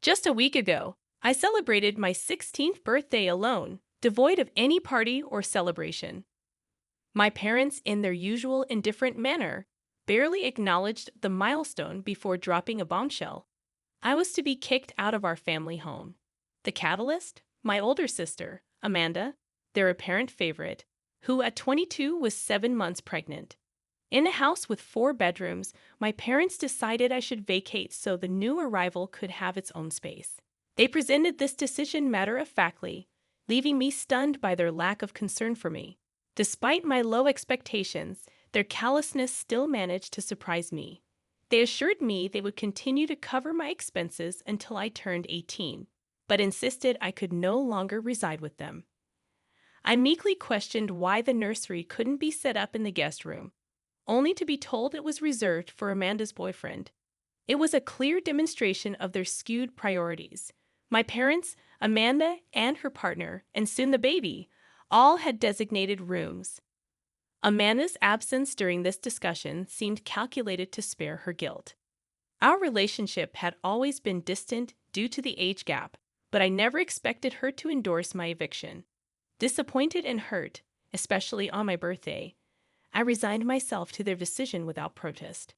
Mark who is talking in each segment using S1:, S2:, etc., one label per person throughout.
S1: Just a week ago, I celebrated my 16th birthday alone, devoid of any party or celebration. My parents, in their usual indifferent manner, barely acknowledged the milestone before dropping a bombshell. I was to be kicked out of our family home. The catalyst? My older sister, Amanda, their apparent favorite, who at 22 was 7 months pregnant. In a house with 4 bedrooms, my parents decided I should vacate so the new arrival could have its own space. They presented this decision matter-of-factly, leaving me stunned by their lack of concern for me. Despite my low expectations, their callousness still managed to surprise me. They assured me they would continue to cover my expenses until I turned 18, but insisted I could no longer reside with them. I meekly questioned why the nursery couldn't be set up in the guest room, only to be told it was reserved for Amanda's boyfriend. It was a clear demonstration of their skewed priorities. My parents, Amanda and her partner, and soon the baby, all had designated rooms. Amanda's absence during this discussion seemed calculated to spare her guilt. Our relationship had always been distant due to the age gap, but I never expected her to endorse my eviction. Disappointed and hurt, especially on my birthday, I resigned myself to their decision without protest.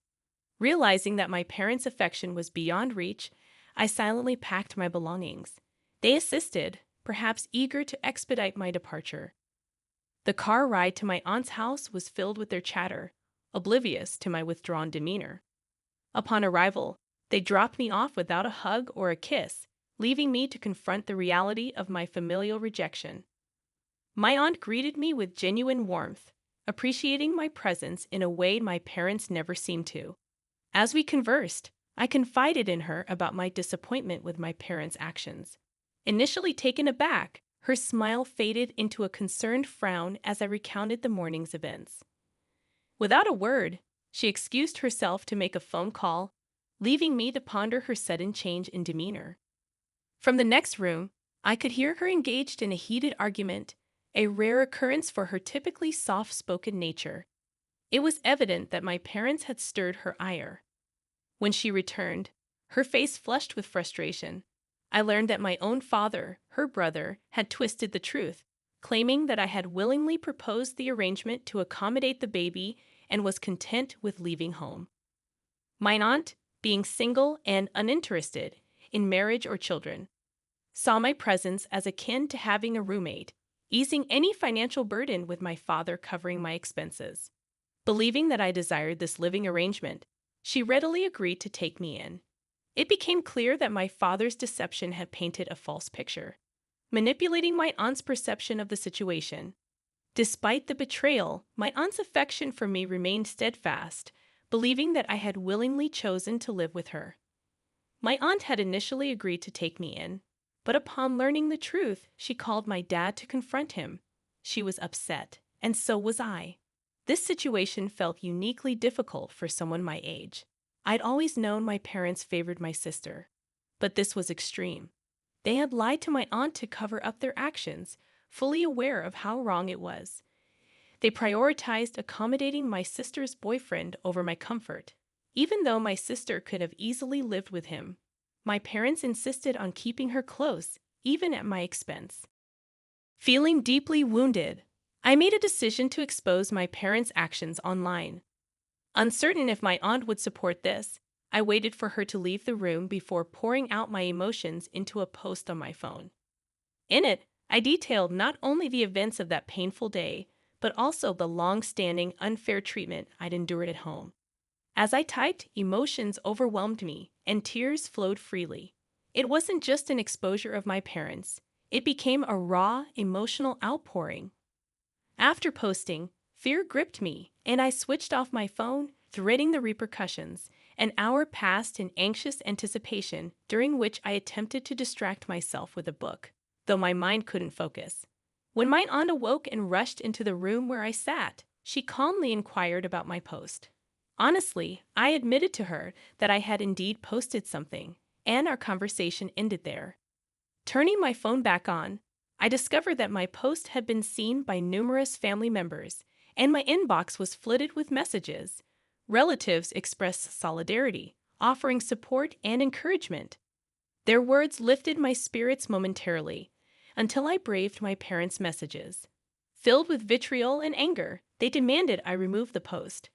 S1: Realizing that my parents' affection was beyond reach, I silently packed my belongings. They assisted, perhaps eager to expedite my departure. The car ride to my aunt's house was filled with their chatter, oblivious to my withdrawn demeanor. Upon arrival, they dropped me off without a hug or a kiss, leaving me to confront the reality of my familial rejection. My aunt greeted me with genuine warmth, appreciating my presence in a way my parents never seemed to. As we conversed, I confided in her about my disappointment with my parents' actions. Initially taken aback, her smile faded into a concerned frown as I recounted the morning's events. Without a word, she excused herself to make a phone call, leaving me to ponder her sudden change in demeanor. From the next room, I could hear her engaged in a heated argument, a rare occurrence for her typically soft-spoken nature. It was evident that my parents had stirred her ire. When she returned, her face flushed with frustration, I learned that my own father, her brother, had twisted the truth, claiming that I had willingly proposed the arrangement to accommodate the baby and was content with leaving home. My aunt, being single and uninterested in marriage or children, saw my presence as akin to having a roommate, easing any financial burden with my father covering my expenses. Believing that I desired this living arrangement, she readily agreed to take me in. It became clear that my father's deception had painted a false picture, manipulating my aunt's perception of the situation. Despite the betrayal, my aunt's affection for me remained steadfast, believing that I had willingly chosen to live with her. My aunt had initially agreed to take me in, but upon learning the truth, she called my dad to confront him. She was upset, and so was I. This situation felt uniquely difficult for someone my age. I'd always known my parents favored my sister, but this was extreme. They had lied to my aunt to cover up their actions, fully aware of how wrong it was. They prioritized accommodating my sister's boyfriend over my comfort. Even though my sister could have easily lived with him, my parents insisted on keeping her close, even at my expense. Feeling deeply wounded, I made a decision to expose my parents' actions online. Uncertain if my aunt would support this, I waited for her to leave the room before pouring out my emotions into a post on my phone. In it, I detailed not only the events of that painful day, but also the long-standing unfair treatment I'd endured at home. As I typed, emotions overwhelmed me, and tears flowed freely. It wasn't just an exposure of my parents. It became a raw, emotional outpouring. After posting, fear gripped me, and I switched off my phone, dreading the repercussions. An hour passed in anxious anticipation, during which I attempted to distract myself with a book, though my mind couldn't focus. When my aunt awoke and rushed into the room where I sat, she calmly inquired about my post. Honestly, I admitted to her that I had indeed posted something, and our conversation ended there. Turning my phone back on, I discovered that my post had been seen by numerous family members, and my inbox was flooded with messages. Relatives expressed solidarity, offering support and encouragement. Their words lifted my spirits momentarily, until I braved my parents' messages. Filled with vitriol and anger, they demanded I remove the post.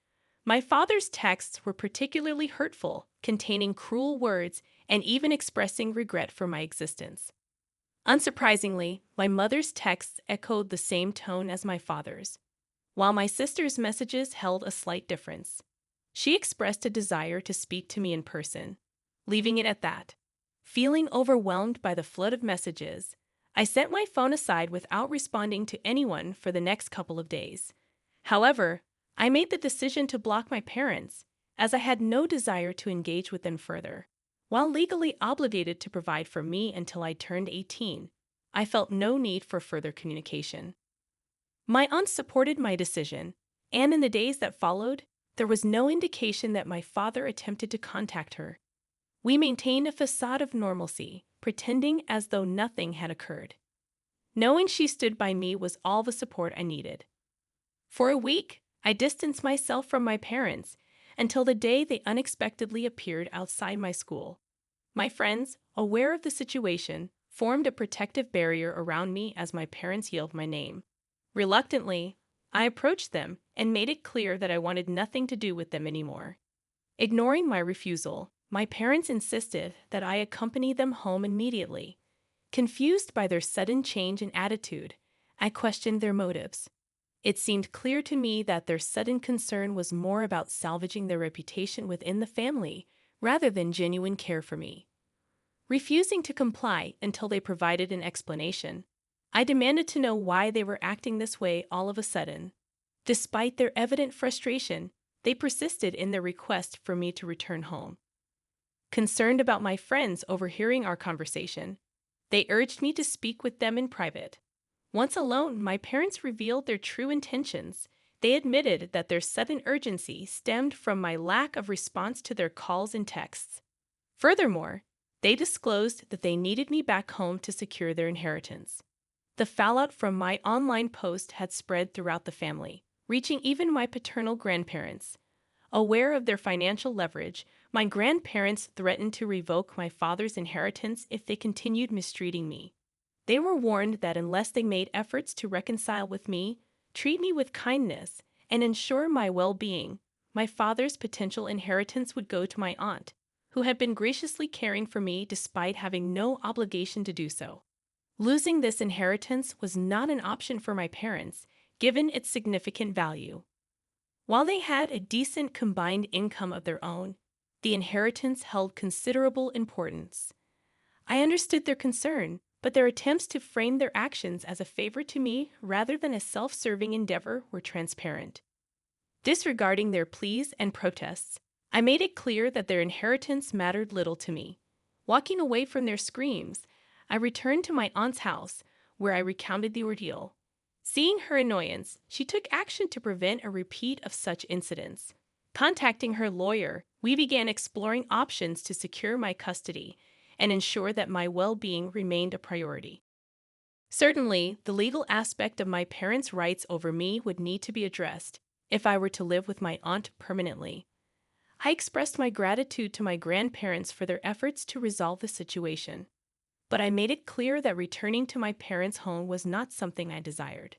S1: My father's texts were particularly hurtful, containing cruel words and even expressing regret for my existence. Unsurprisingly, my mother's texts echoed the same tone as my father's, while my sister's messages held a slight difference. She expressed a desire to speak to me in person, leaving it at that. Feeling overwhelmed by the flood of messages, I set my phone aside without responding to anyone for the next couple of days. However, I made the decision to block my parents, as I had no desire to engage with them further. While legally obligated to provide for me until I turned 18, I felt no need for further communication. My aunt supported my decision, and in the days that followed, there was no indication that my father attempted to contact her. We maintained a facade of normalcy, pretending as though nothing had occurred. Knowing she stood by me was all the support I needed. For a week, I distanced myself from my parents until the day they unexpectedly appeared outside my school. My friends, aware of the situation, formed a protective barrier around me as my parents yelled my name. Reluctantly, I approached them and made it clear that I wanted nothing to do with them anymore. Ignoring my refusal, my parents insisted that I accompany them home immediately. Confused by their sudden change in attitude, I questioned their motives. It seemed clear to me that their sudden concern was more about salvaging their reputation within the family rather than genuine care for me. Refusing to comply until they provided an explanation, I demanded to know why they were acting this way all of a sudden. Despite their evident frustration, they persisted in their request for me to return home. Concerned about my friends overhearing our conversation, they urged me to speak with them in private. Once alone, my parents revealed their true intentions. They admitted that their sudden urgency stemmed from my lack of response to their calls and texts. Furthermore, they disclosed that they needed me back home to secure their inheritance. The fallout from my online post had spread throughout the family, reaching even my paternal grandparents. Aware of their financial leverage, my grandparents threatened to revoke my father's inheritance if they continued mistreating me. They were warned that unless they made efforts to reconcile with me, treat me with kindness, and ensure my well-being, my father's potential inheritance would go to my aunt, who had been graciously caring for me despite having no obligation to do so. Losing this inheritance was not an option for my parents, given its significant value. While they had a decent combined income of their own, the inheritance held considerable importance. I understood their concern, but their attempts to frame their actions as a favor to me rather than a self-serving endeavor were transparent. Disregarding their pleas and protests, I made it clear that their inheritance mattered little to me. Walking away from their screams, I returned to my aunt's house, where I recounted the ordeal. Seeing her annoyance, she took action to prevent a repeat of such incidents. Contacting her lawyer, we began exploring options to secure my custody and ensure that my well-being remained a priority. Certainly, the legal aspect of my parents' rights over me would need to be addressed if I were to live with my aunt permanently. I expressed my gratitude to my grandparents for their efforts to resolve the situation, but I made it clear that returning to my parents' home was not something I desired.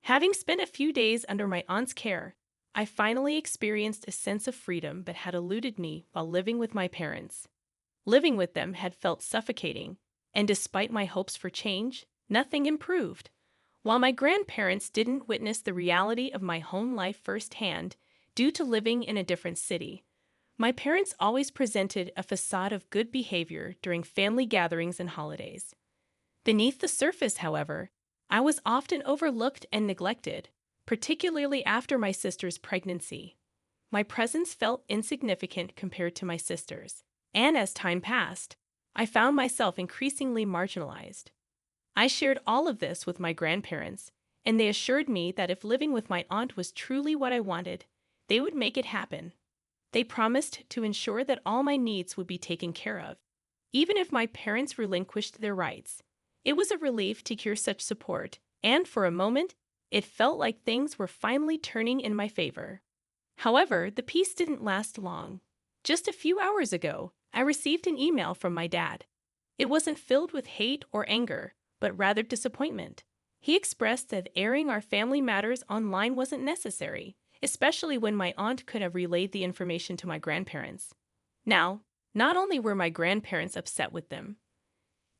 S1: Having spent a few days under my aunt's care, I finally experienced a sense of freedom that had eluded me while living with my parents. Living with them had felt suffocating, and despite my hopes for change, nothing improved. While my grandparents didn't witness the reality of my home life firsthand due to living in a different city, my parents always presented a facade of good behavior during family gatherings and holidays. Beneath the surface, however, I was often overlooked and neglected, particularly after my sister's pregnancy. My presence felt insignificant compared to my sister's, and as time passed, I found myself increasingly marginalized. I shared all of this with my grandparents, and they assured me that if living with my aunt was truly what I wanted, they would make it happen. They promised to ensure that all my needs would be taken care of, even if my parents relinquished their rights. It was a relief to hear such support, and for a moment, it felt like things were finally turning in my favor. However, the peace didn't last long. Just a few hours ago, I received an email from my dad. It wasn't filled with hate or anger, but rather disappointment. He expressed that airing our family matters online wasn't necessary, especially when my aunt could have relayed the information to my grandparents. Now, not only were my grandparents upset with them,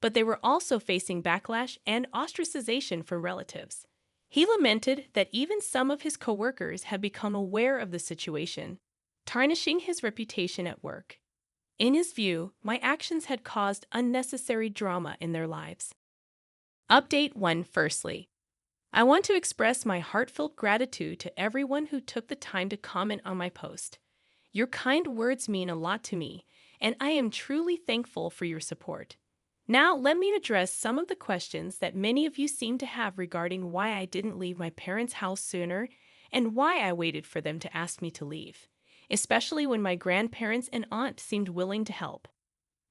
S1: but they were also facing backlash and ostracization from relatives. He lamented that even some of his coworkers had become aware of the situation, tarnishing his reputation at work. In his view, my actions had caused unnecessary drama in their lives. Update 1. Firstly, I want to express my heartfelt gratitude to everyone who took the time to comment on my post. Your kind words mean a lot to me, and I am truly thankful for your support. Now, let me address some of the questions that many of you seem to have regarding why I didn't leave my parents' house sooner and why I waited for them to ask me to leave, especially when my grandparents and aunt seemed willing to help.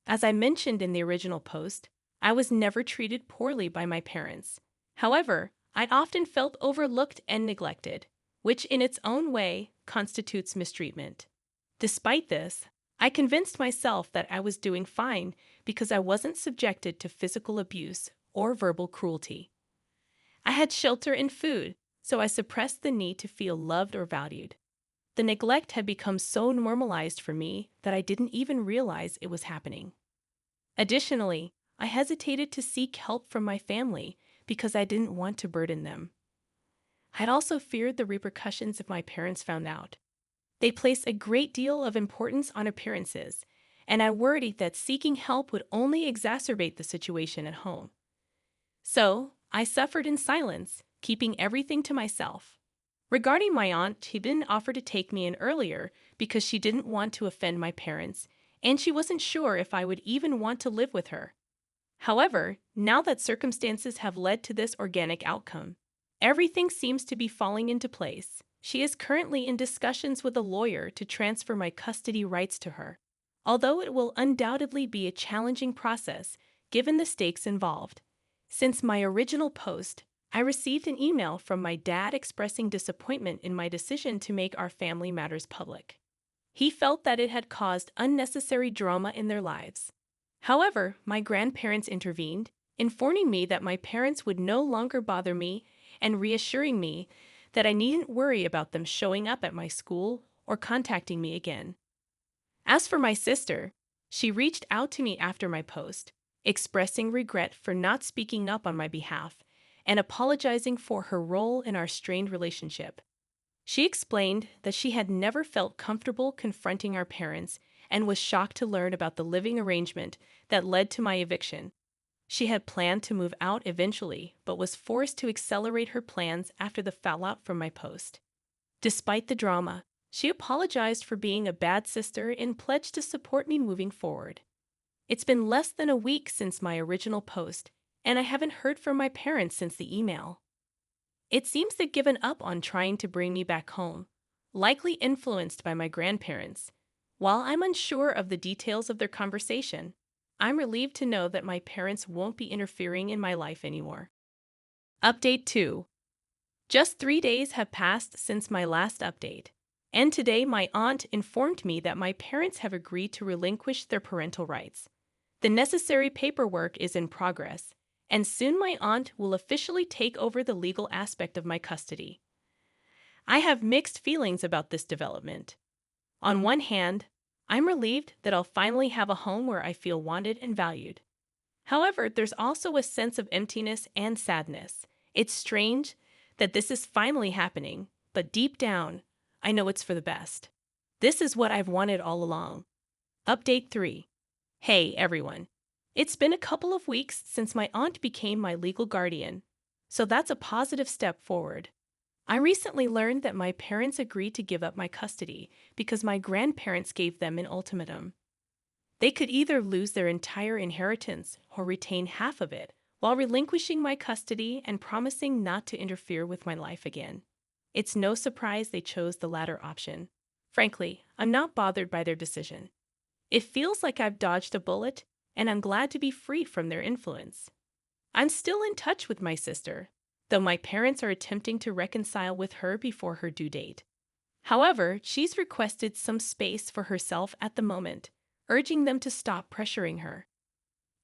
S1: As I mentioned in the original post, I was never treated poorly by my parents. However, I'd often felt overlooked and neglected, which in its own way constitutes mistreatment. Despite this, I convinced myself that I was doing fine because I wasn't subjected to physical abuse or verbal cruelty. I had shelter and food, so I suppressed the need to feel loved or valued. The neglect had become so normalized for me that I didn't even realize it was happening. Additionally, I hesitated to seek help from my family because I didn't want to burden them. I'd also feared the repercussions if my parents found out. They place a great deal of importance on appearances, and I worried that seeking help would only exacerbate the situation at home. So, I suffered in silence, keeping everything to myself. Regarding my aunt, she didn't offer to take me in earlier because she didn't want to offend my parents, and she wasn't sure if I would even want to live with her. However, now that circumstances have led to this organic outcome, everything seems to be falling into place. She is currently in discussions with a lawyer to transfer my custody rights to her, although it will undoubtedly be a challenging process given the stakes involved. Since my original post, I received an email from my dad expressing disappointment in my decision to make our family matters public. He felt that it had caused unnecessary drama in their lives. However, my grandparents intervened, informing me that my parents would no longer bother me and reassuring me that I needn't worry about them showing up at my school or contacting me again. As for my sister, she reached out to me after my post, expressing regret for not speaking up on my behalf and apologizing for her role in our strained relationship. She explained that she had never felt comfortable confronting our parents and was shocked to learn about the living arrangement that led to my eviction. She had planned to move out eventually, but was forced to accelerate her plans after the fallout from my post. Despite the drama, she apologized for being a bad sister and pledged to support me moving forward. It's been less than a week since my original post, and I haven't heard from my parents since the email. It seems they've given up on trying to bring me back home, likely influenced by my grandparents. While I'm unsure of the details of their conversation, I'm relieved to know that my parents won't be interfering in my life anymore. Update 2. Just 3 days have passed since my last update, and today my aunt informed me that my parents have agreed to relinquish their parental rights. The necessary paperwork is in progress, and soon my aunt will officially take over the legal aspect of my custody. I have mixed feelings about this development. On one hand, I'm relieved that I'll finally have a home where I feel wanted and valued. However, there's also a sense of emptiness and sadness. It's strange that this is finally happening, but deep down, I know it's for the best. This is what I've wanted all along. Update 3. Hey, everyone. It's been a couple of weeks since my aunt became my legal guardian, so that's a positive step forward. I recently learned that my parents agreed to give up my custody because my grandparents gave them an ultimatum. They could either lose their entire inheritance or retain half of it while relinquishing my custody and promising not to interfere with my life again. It's no surprise they chose the latter option. Frankly, I'm not bothered by their decision. It feels like I've dodged a bullet, and I'm glad to be free from their influence. I'm still in touch with my sister, though my parents are attempting to reconcile with her before her due date. However, she's requested some space for herself at the moment, urging them to stop pressuring her.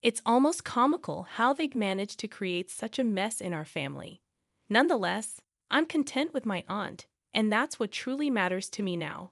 S1: It's almost comical how they'd managed to create such a mess in our family. Nonetheless, I'm content with my aunt, and that's what truly matters to me now.